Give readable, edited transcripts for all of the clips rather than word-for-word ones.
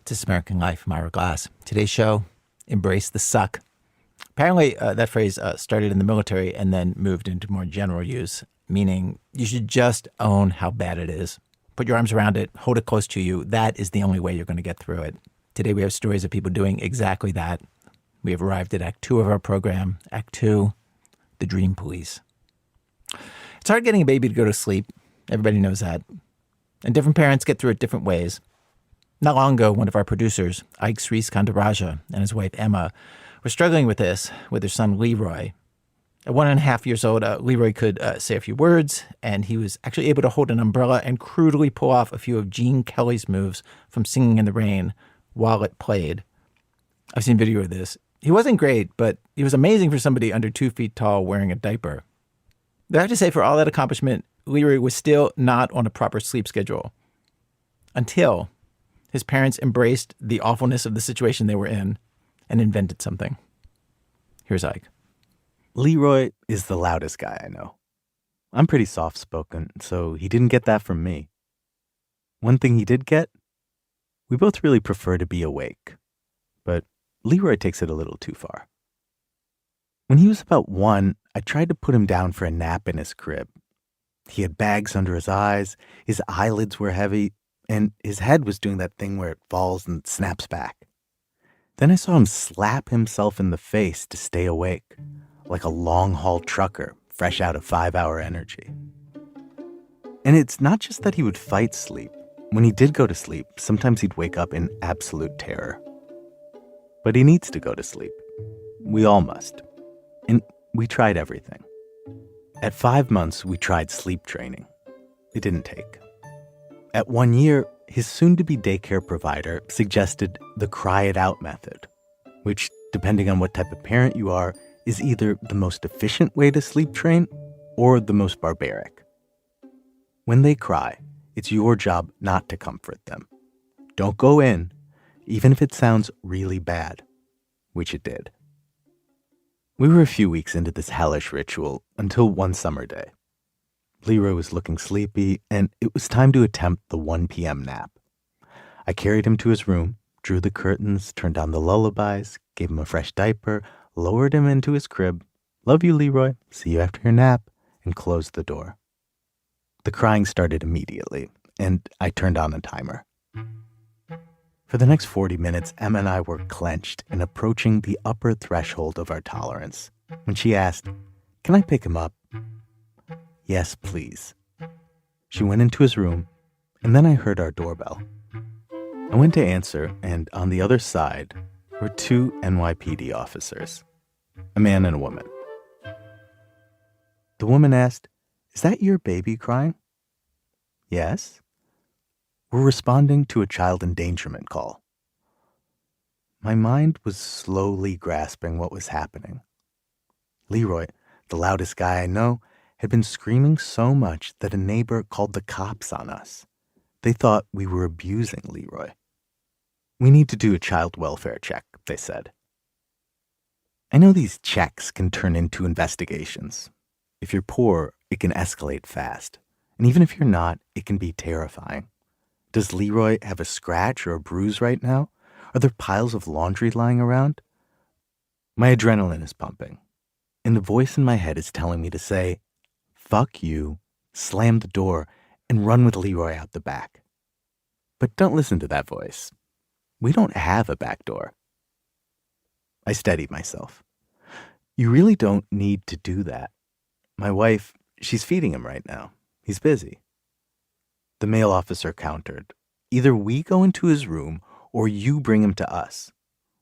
This American Life, Myra Glass. Today's show, Embrace the Suck. Apparently, that phrase started in the military and then moved into more general use, meaning you should just own how bad it is. Put your arms around it, hold it close to you. That is the only way you're going to get through it. Today, we have stories of people doing exactly that. We have arrived at Act 2 of our program. Act 2, the Dream Police. It's hard getting a baby to go to sleep. Everybody knows that. And different parents get through it different ways. Not long ago, one of our producers, Ike Sriskandaraja, and his wife Emma were struggling with this with their son Leroy. At 1.5 years old, Leroy could say a few words, and he was actually able to hold an umbrella and crudely pull off a few of Gene Kelly's moves from Singing in the Rain while it played. I've seen video of this. He wasn't great, but he was amazing for somebody under 2 feet tall wearing a diaper. Though I have to say, for all that accomplishment, Leroy was still not on a proper sleep schedule. Until his parents embraced the awfulness of the situation they were in and invented something. Here's Ike. Leroy is the loudest guy I know. I'm pretty soft-spoken, so he didn't get that from me. One thing he did get, we both really prefer to be awake. But Leroy takes it a little too far. When he was about 1, I tried to put him down for a nap in his crib. He had bags under his eyes, his eyelids were heavy, and his head was doing that thing where it falls and snaps back. Then I saw him slap himself in the face to stay awake, like a long-haul trucker fresh out of 5-hour energy. And it's not just that he would fight sleep. When he did go to sleep, sometimes he'd wake up in absolute terror. But he needs to go to sleep. We all must. And we tried everything. At 5 months, we tried sleep training. It didn't take. At 1 year, his soon-to-be daycare provider suggested the cry it out method, which, depending on what type of parent you are, is either the most efficient way to sleep train or the most barbaric. When they cry, it's your job not to comfort them. Don't go in, even if it sounds really bad, which it did. We were a few weeks into this hellish ritual until one summer day. Leroy was looking sleepy, and it was time to attempt the 1 p.m. nap. I carried him to his room, drew the curtains, turned down the lullabies, gave him a fresh diaper, lowered him into his crib, "Love you, Leroy, see you after your nap," and closed the door. The crying started immediately, and I turned on the timer. For the next 40 minutes, Emma and I were clenched and approaching the upper threshold of our tolerance when she asked, "Can I pick him up?" "Yes, please." She went into his room, and then I heard our doorbell. I went to answer, and on the other side were 2 NYPD officers, a man and a woman. The woman asked, "Is that your baby crying?" "Yes." "We're responding to a child endangerment call." My mind was slowly grasping what was happening. Leroy, the loudest guy I know, had been screaming so much that a neighbor called the cops on us. They thought we were abusing Leroy. "We need to do a child welfare check," they said. I know these checks can turn into investigations. If you're poor, it can escalate fast. And even if you're not, it can be terrifying. Does Leroy have a scratch or a bruise right now? Are there piles of laundry lying around? My adrenaline is pumping, and the voice in my head is telling me to say, "Fuck you," slam the door, and run with Leroy out the back. But don't listen to that voice. We don't have a back door. I steadied myself. "You really don't need to do that. My wife, she's feeding him right now. He's busy." The male officer countered, "Either we go into his room or you bring him to us.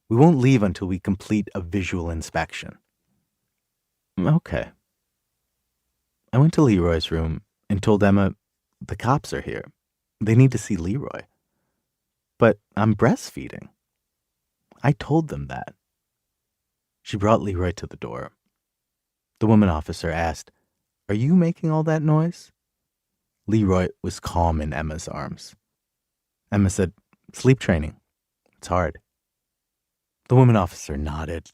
We won't leave until we complete a visual inspection." Okay. I went to Leroy's room and told Emma, "The cops are here. They need to see Leroy." "But I'm breastfeeding." I told them that. She brought Leroy to the door. The woman officer asked, "Are you making all that noise?" Leroy was calm in Emma's arms. Emma said, "Sleep training. It's hard." The woman officer nodded.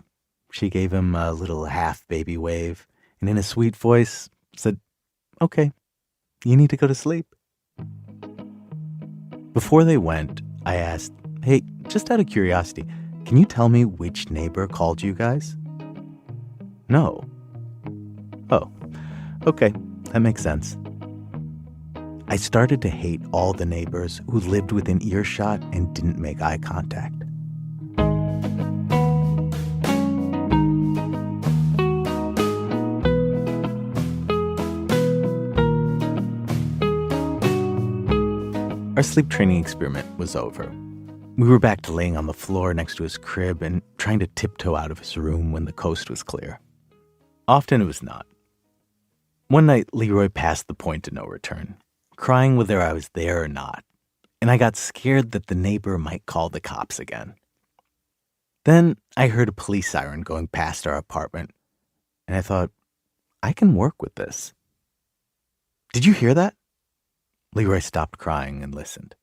She gave him a little half-baby wave, and in a sweet voice said, "Okay, you need to go to sleep." Before they went, I asked, "Hey, just out of curiosity, can you tell me which neighbor called you guys? No. Oh, okay, that makes sense. I started to hate all the neighbors who lived within earshot and didn't make eye contact. Our sleep training experiment was over. We were back to laying on the floor next to his crib and trying to tiptoe out of his room when the coast was clear. Often it was not. One night, Leroy passed the point of no return, crying whether I was there or not, and I got scared that the neighbor might call the cops again. Then I heard a police siren going past our apartment, and I thought, I can work with this. Did you hear that? Leroy stopped crying and listened.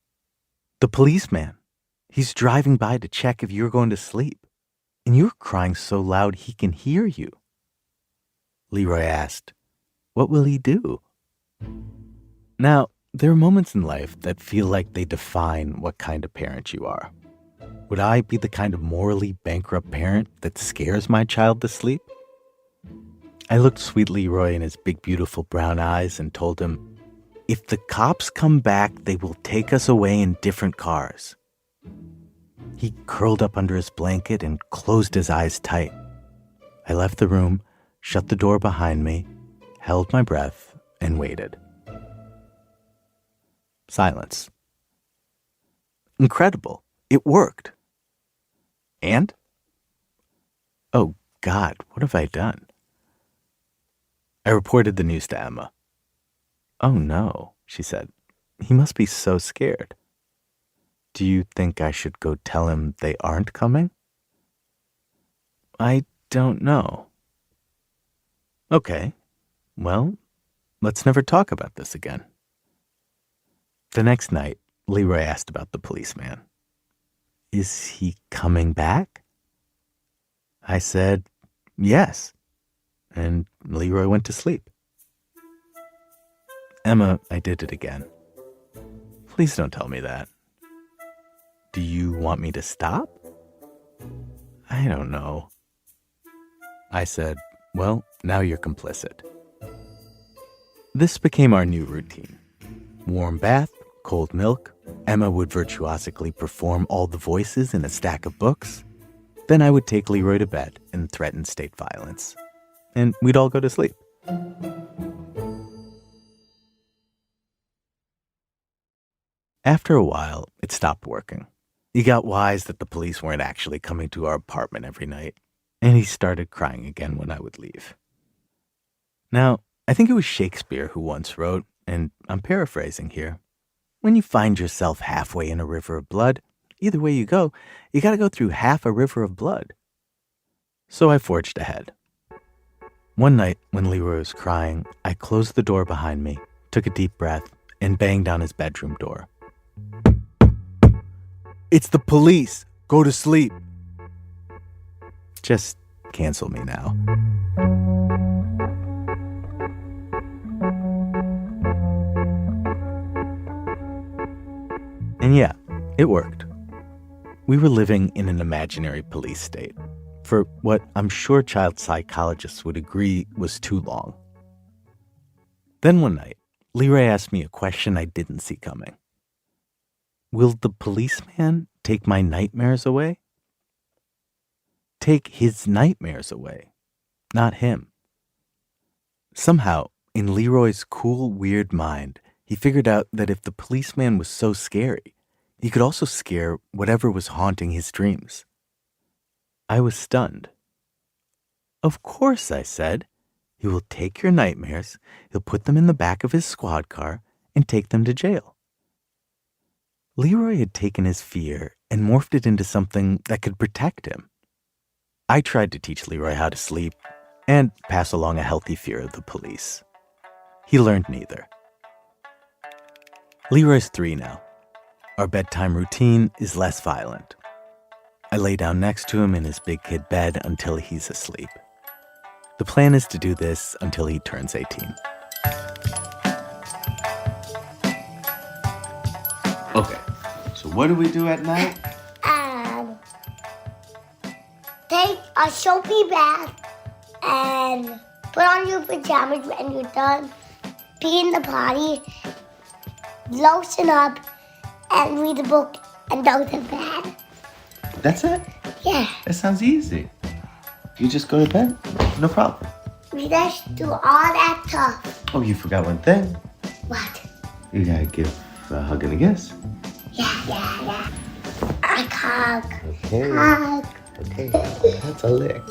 The policeman. He's driving by to check if you're going to sleep, and you're crying so loud he can hear you. Leroy asked, what will he do? Now, there are moments in life that feel like they define what kind of parent you are. Would I be the kind of morally bankrupt parent that scares my child to sleep? I looked sweet Leroy in his big, beautiful brown eyes and told him, if the cops come back, they will take us away in different cars. He curled up under his blanket and closed his eyes tight. I left the room, shut the door behind me, held my breath, and waited. Silence. Incredible. It worked. And? Oh, God, what have I done? I reported the news to Emma. Oh, no, she said. He must be so scared. Do you think I should go tell him they aren't coming? I don't know. Okay, well, let's never talk about this again. The next night, Leroy asked about the policeman. Is he coming back? I said, yes. And Leroy went to sleep. Emma, I did it again. Please don't tell me that. Do you want me to stop? I don't know. I said, well, now you're complicit. This became our new routine. Warm bath, cold milk. Emma would virtuosically perform all the voices in a stack of books. Then I would take Leroy to bed and threaten state violence. And we'd all go to sleep. After a while, it stopped working. He got wise that the police weren't actually coming to our apartment every night, and he started crying again when I would leave. Now, I think it was Shakespeare who once wrote, and I'm paraphrasing here, when you find yourself halfway in a river of blood, either way you gotta go through half a river of blood. So I forged ahead. One night, when Leroy was crying, I closed the door behind me, took a deep breath, and banged on his bedroom door. It's the police. Go to sleep. Just cancel me now. And yeah, it worked. We were living in an imaginary police state for what I'm sure child psychologists would agree was too long. Then one night, Leroy asked me a question I didn't see coming. Will the policeman take my nightmares away? Take his nightmares away, not him. Somehow, in Leroy's cool, weird mind, he figured out that if the policeman was so scary, he could also scare whatever was haunting his dreams. I was stunned. Of course, I said. He will take your nightmares, he'll put them in the back of his squad car, and take them to jail. Leroy had taken his fear and morphed it into something that could protect him. I tried to teach Leroy how to sleep and pass along a healthy fear of the police. He learned neither. Leroy's 3 now. Our bedtime routine is less violent. I lay down next to him in his big kid bed until he's asleep. The plan is to do this until he turns 18. Okay, so what do we do at night? take a soapy bath and put on your pajamas when you're done. Pee in the potty, lotion up, and read a book and go to bed. That's it? Yeah. That sounds easy. You just go to bed? No problem. We just do all that stuff. Oh, you forgot one thing. What? You gotta give a hug and a kiss. Yeah. A hug. Okay. Hug. Okay. That's a lick.